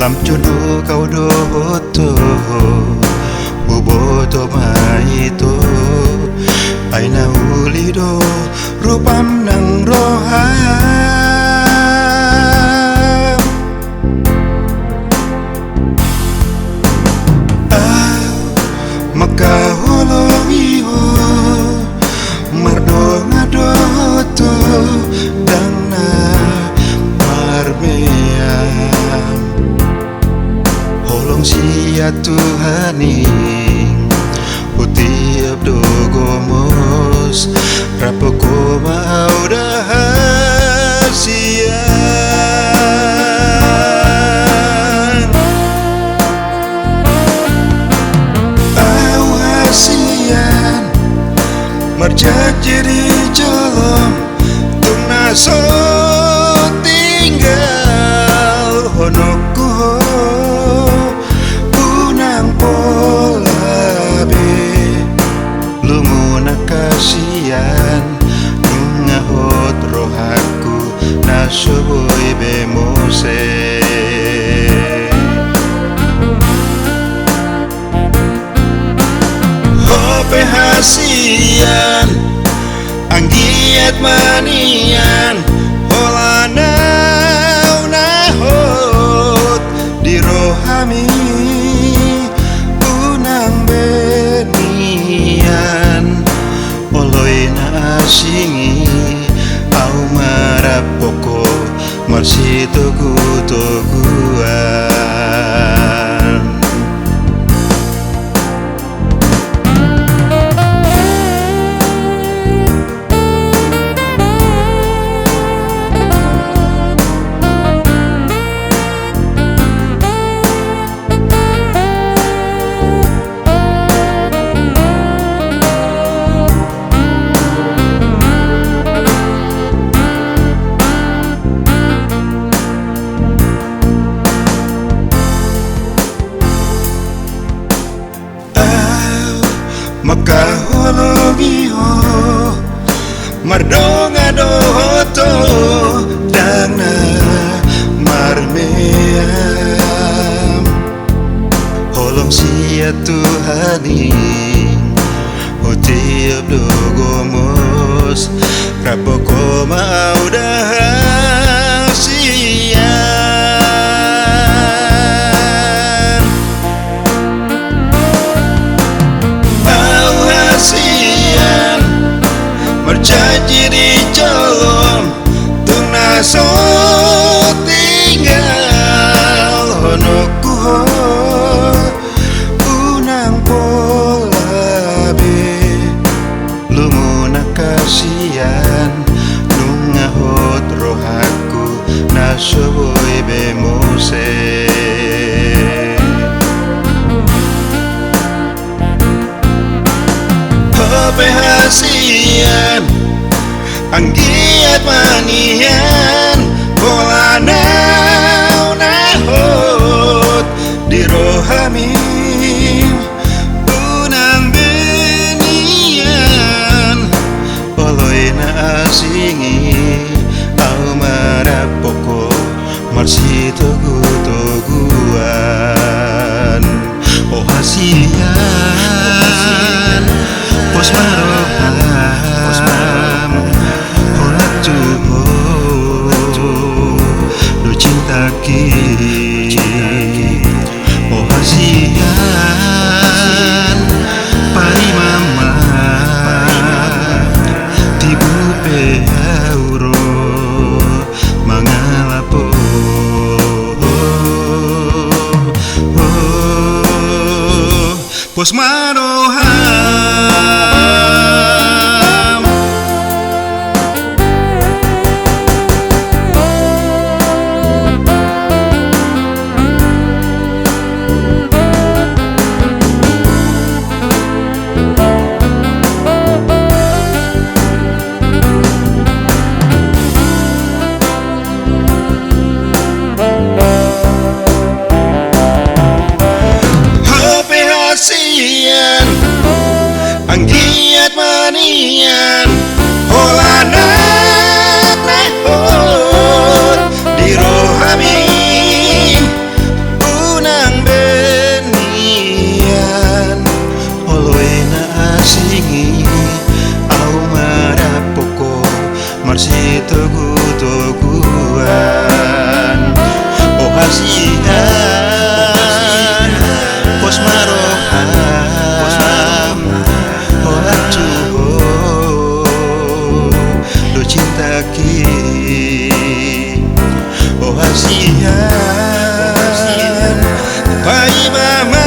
Lam jono kau doto boboto maito aina ulido rupam nang roham maka holongi ho mardonga doto dangna marmeam holong sia Tuhaning utiap dogomos rapoko mau dahasian au hasian merjajiri jolom tung naso tinggal honokku kasian ngahot rohaku nasoboy bemose hope hasian anggiat manian holanau nahot di rohami unang benian singi au marapoko marsi toguan maka holongi ho mardonga doto dana marmeam holong sia Tuhaning utiap dogomos rapoko mau dahasian merjanji di colom tung naso tinggal honokku ho unang polabe lumuna kasian nungahot rohaku nasoboy bemose hope hasian anggiat manian holanau nahot di rohami unang benian oloina asingi au marapoko marsi toguan oh hasian pos maroham holat juho do cinta ki oh hasian pari mama tibu pe euro mangalapo pos maroham anggiat manian holana nahot di rohami Pai mama